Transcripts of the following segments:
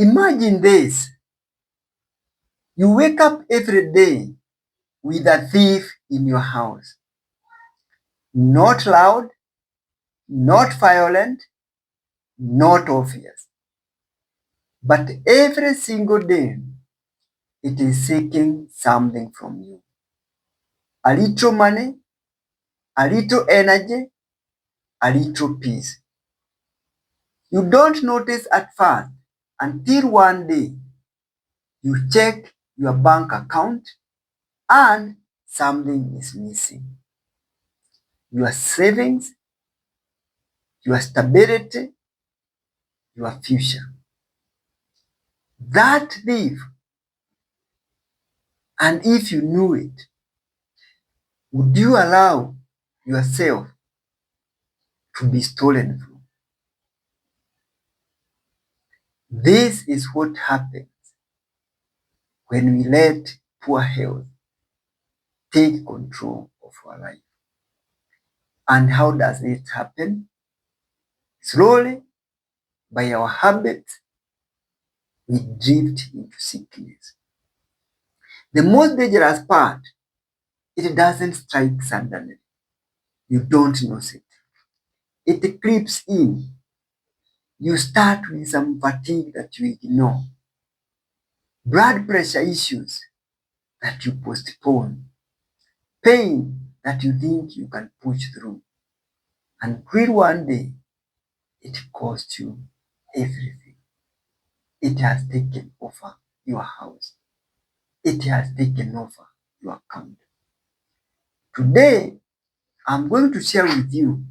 Imagine this. You wake up every day with a thief in your house. Not loud, not violent, not obvious. But every single day, it is seeking something from you. A little money, a little energy, a little peace. You don't notice at first until one day you check your bank account and something is missing. Your savings, your stability, your future. That thief, and if you knew it, would you allow yourself to be stolen from? This is what happens when we let poor health take control of our life. And how does it happen? Slowly, by our habits, we drift into sickness. The most dangerous part, it doesn't strike suddenly. You don't notice it. It creeps in. You start with some fatigue that you ignore, blood pressure issues that you postpone, pain that you think you can push through, and until one day it costs you everything. It has taken over your house. It has taken over your account. Today, I'm going to share with you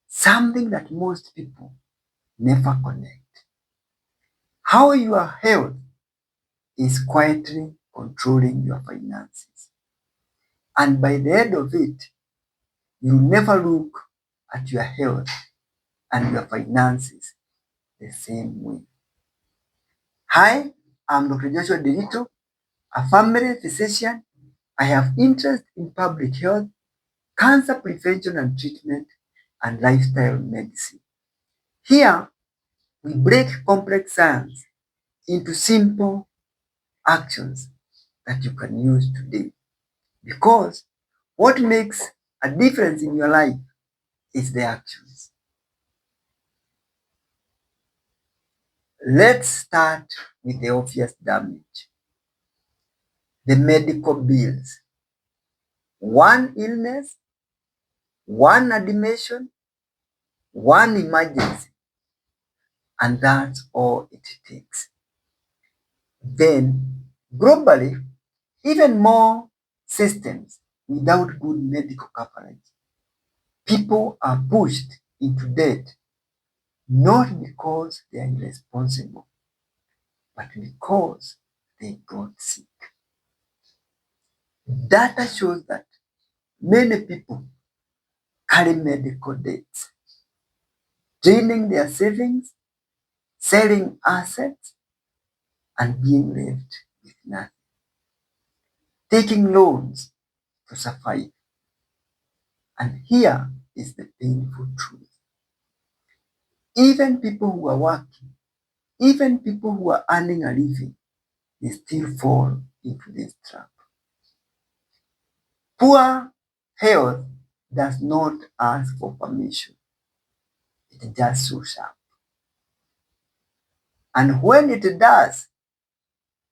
something that most people never connect. How your health is quietly controlling your finances. And by the end of it, you never look at your health and your finances the same way. Hi, I'm Dr. Joshua Nderitu, a family physician. I have interest in public health, cancer prevention and treatment, and lifestyle medicine. Here, we break complex science into simple actions that you can use today. Because what makes a difference in your life is the actions. Let's start with the obvious damage. The medical bills. One illness, one admission, one emergency, and that's all it takes. Then, globally, even more systems without good medical coverage. People are pushed into debt not because they are irresponsible, but because they got sick. Data shows that many people carry medical debts, draining their savings, selling assets, and being left with nothing. Taking loans to survive. And here is the painful truth. Even people who are working, even people who are earning a living, they still fall into this trap. Poor health does not ask for permission. It just shows up. And when it does,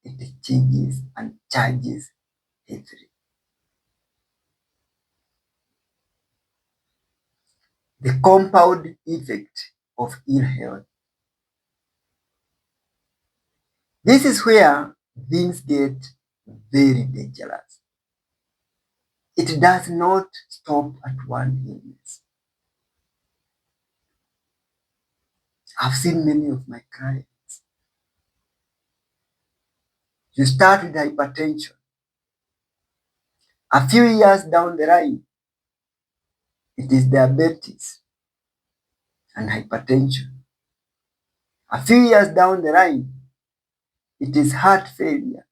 it changes and charges heavily. The compound effect of ill health. This is where things get very dangerous. It does not stop at one illness. I've seen many of my clients. You start with hypertension. A few years down the line, it is diabetes and hypertension. A few years down the line, it is heart failure.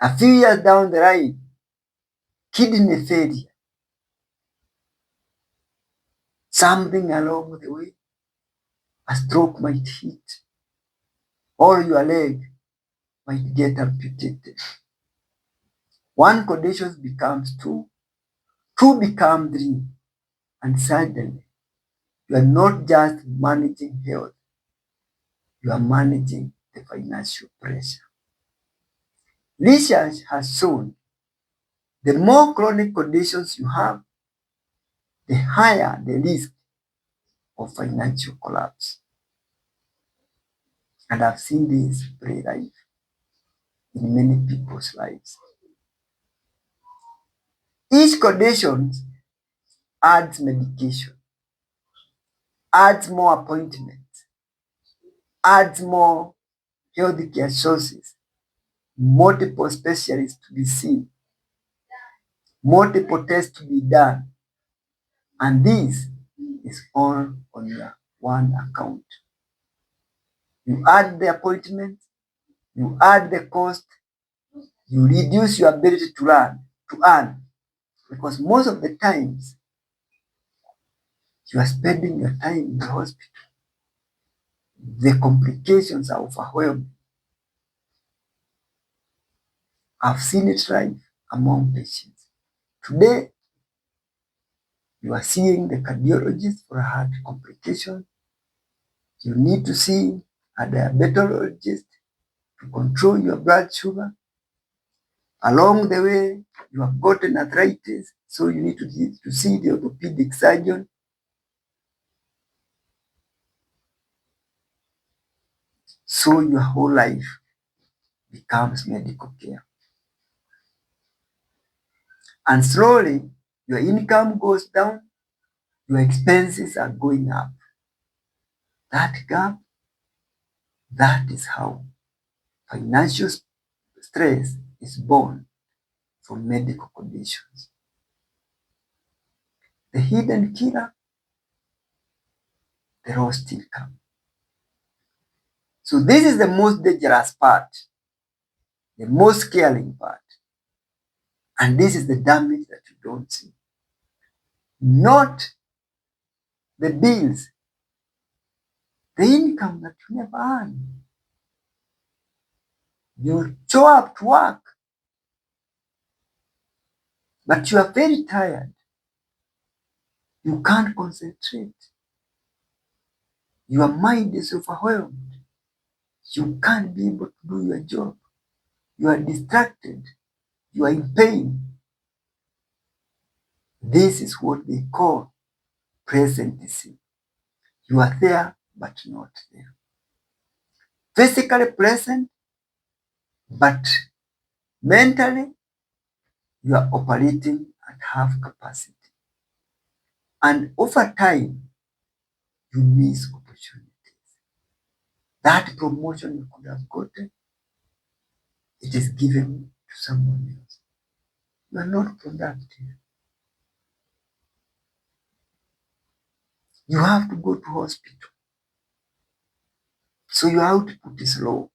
A few years down the line, kidney failure. Something along the way, a stroke might hit. or your leg might get amputated. One condition becomes two, two become three, and suddenly you are not just managing health, you are managing the financial pressure. Research has shown the more chronic conditions you have, the higher the risk of financial collapse. And I've seen this play life in many people's lives. Each condition adds medication, adds more appointments, adds more healthcare sources, multiple specialists to be seen, multiple tests to be done, and this is all on your one account. You add the appointment, you add the cost, you reduce your ability to earn, because most of the times you are spending your time in the hospital. The complications are overwhelming. I've seen it live among patients. Today, you are seeing the cardiologist for a heart complication. You need to see a diabetologist to control your blood sugar. Along the way, you have gotten arthritis, so you need to see the orthopedic surgeon. So your whole life becomes medical care. And slowly, your income goes down, your expenses are going up. That gap, that is how financial stress is born from medical conditions. The hidden killer, the lost income. So this is the most dangerous part, the most scaring part. And this is the damage that you don't see. Not the bills, the income that you never earn. You show up to work, but you are very tired. You can't concentrate. Your mind is overwhelmed. You can't be able to do your job. You are distracted. You are in pain. This is what they call presentism. You are there, but not there. Physically present, but mentally, you are operating at half capacity. And over time, you miss opportunities. That promotion you could have gotten, it is given to someone else. You are not productive. You have to go to hospital. So your output is low.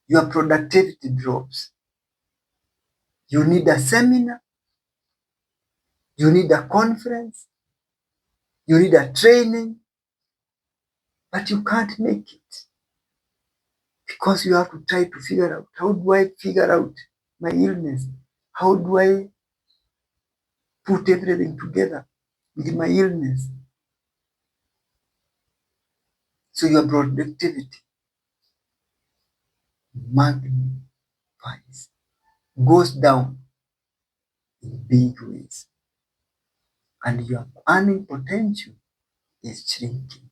Your productivity drops. You need a seminar. You need a conference. You need a training. But you can't make it. Because you have to try to figure out, how do I figure out my illness? How do I put everything together with my illness? So your productivity magnifies, goes down in big ways, and your earning potential is shrinking.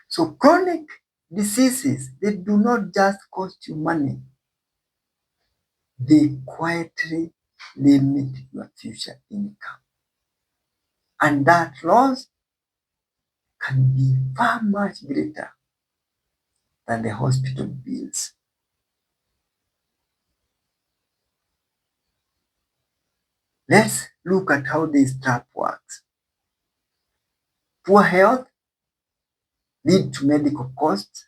So chronic diseases, they do not just cost you money, they quietly limit your future income. And that loss can be far much greater than the hospital bills. Let's look at how this trap works. Poor health lead to medical costs.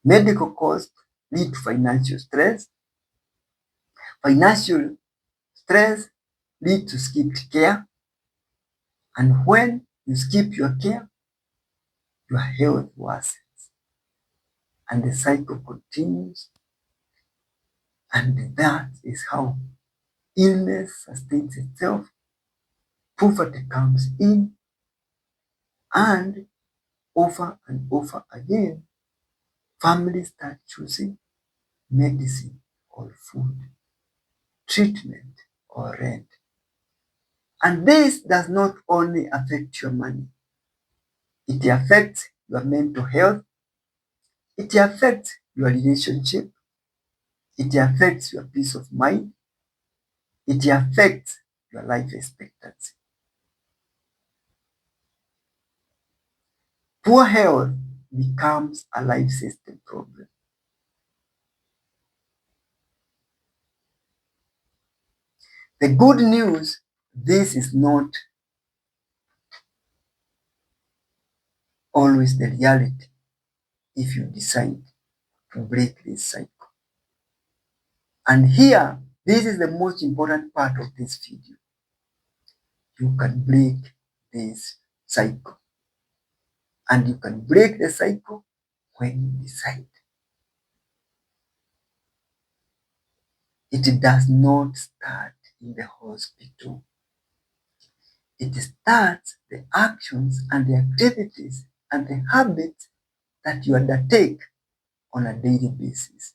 Medical costs lead to financial stress. Financial stress lead to skipped care. And when you skip your care, your health worsens. and the cycle continues, and that is how illness sustains itself, poverty comes in, and over again, families start choosing medicine or food, treatment or rent. And this does not only affect your money, it affects your mental health, it affects your relationship, it affects your peace of mind, it affects your life expectancy. Poor health becomes a life system problem. The good news, this is not always the reality if you decide to break this cycle. And here, this is the most important part of this video. You can break this cycle. And you can break the cycle when you decide. It does not start in the hospital. It starts the actions and the activities and the habits that you undertake on a daily basis.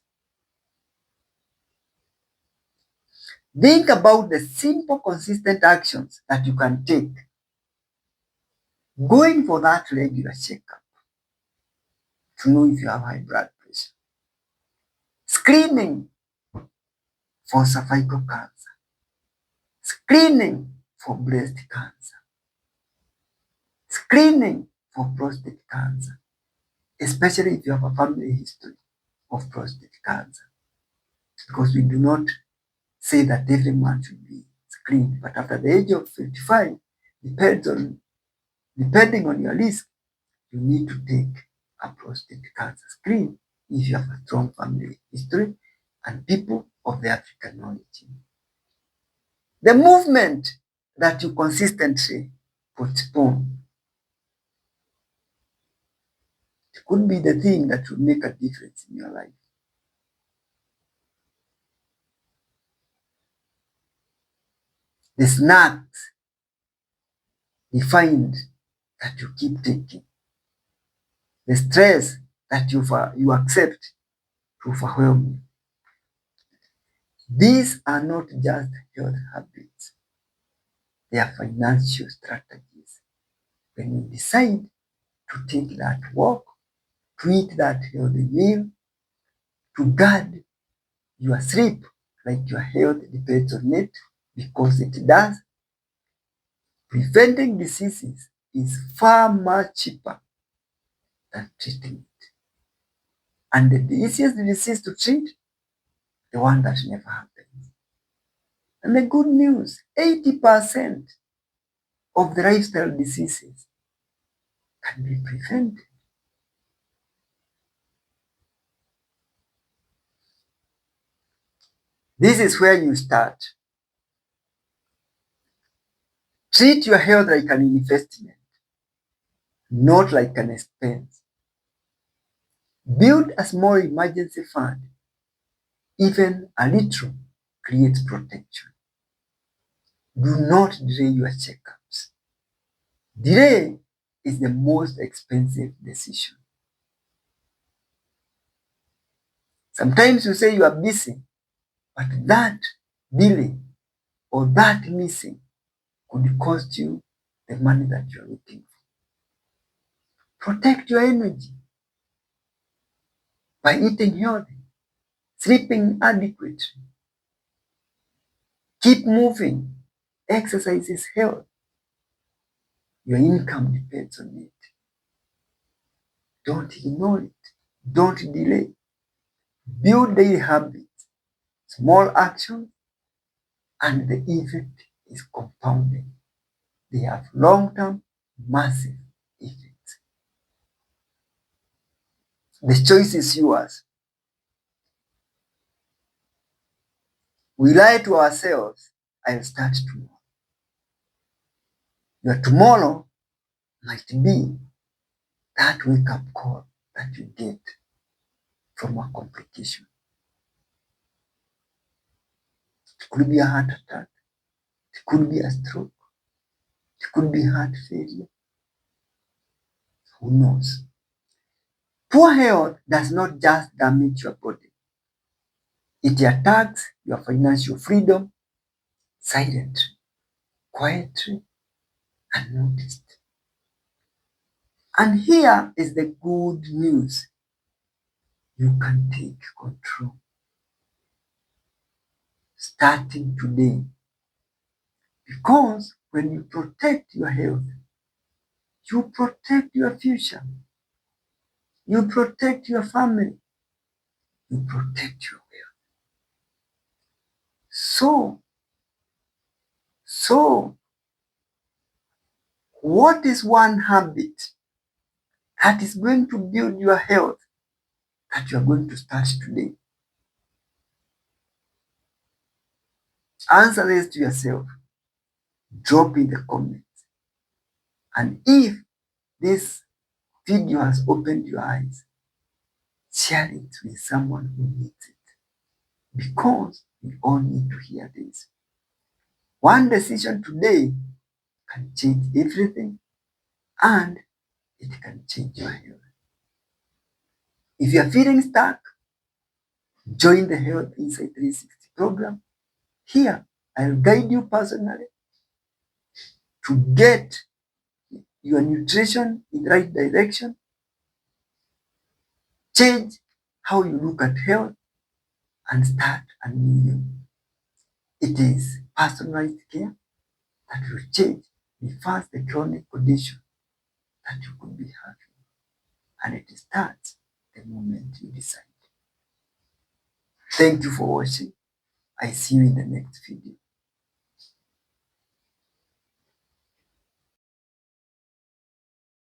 Think about the simple, consistent actions that you can take. Going for that regular checkup to know if you have high blood pressure. Screening for cervical cancer. Screening for breast cancer. Screening for prostate cancer, especially if you have a family history of prostate cancer. Because we do not say that every man should be screened, but after the age of 55, depending on your risk, you need to take a prostate cancer screen if you have a strong family history and people of the African origin. The movement that you consistently postpone could be the thing that will make a difference in your life. The snacks you find that you keep taking, the stress that you accept to overwhelm you. These are not just health habits, they are financial strategies. When you decide to take that walk, to eat that healthy meal, to guard your sleep, like your health depends on it, because it does, preventing diseases is far much cheaper than treating it. And the easiest disease to treat, the one that never happens. And the good news, 80% of the lifestyle diseases can be prevented. This is where you start. Treat your health like an investment, not like an expense. Build a small emergency fund. Even a little creates protection. Do not delay your checkups. Delay is the most expensive decision. Sometimes you say you are busy, but that delay or that missing could cost you the money that you are looking for. Protect your energy by eating healthy, sleeping adequately, keep moving. Exercise is health. Your income depends on it. Don't ignore it. Don't delay. Build daily habits, small action, and the effect is compounding. They have long-term, massive effects. The choice is yours. We lie to ourselves, I'll start tomorrow. Your tomorrow might be that wake-up call that you get. from a complication. It could be a heart attack. It could be a stroke. It could be heart failure. Who knows? Poor health does not just damage your body. It attacks your financial freedom silently, quietly, unnoticed. And here is the good news. You can take control. Starting today. Because when you protect your health, you protect your future. You protect your family. You protect your wealth. So, what is one habit that is going to build your health that you are going to start today? Answer this to yourself. Drop in the comments. And if this video has opened your eyes, share it with someone who needs it. Because we all need to hear this. One decision today can change everything, and it can change your health. If you are feeling stuck, join the Health Insight 360 program. Here, I'll guide you personally to get your nutrition in the right direction, change how you look at health, and start a new year. It is personalized care that will change the first the chronic condition that you could be having. And it starts the moment you decide. Thank you for watching. I see you in the next video.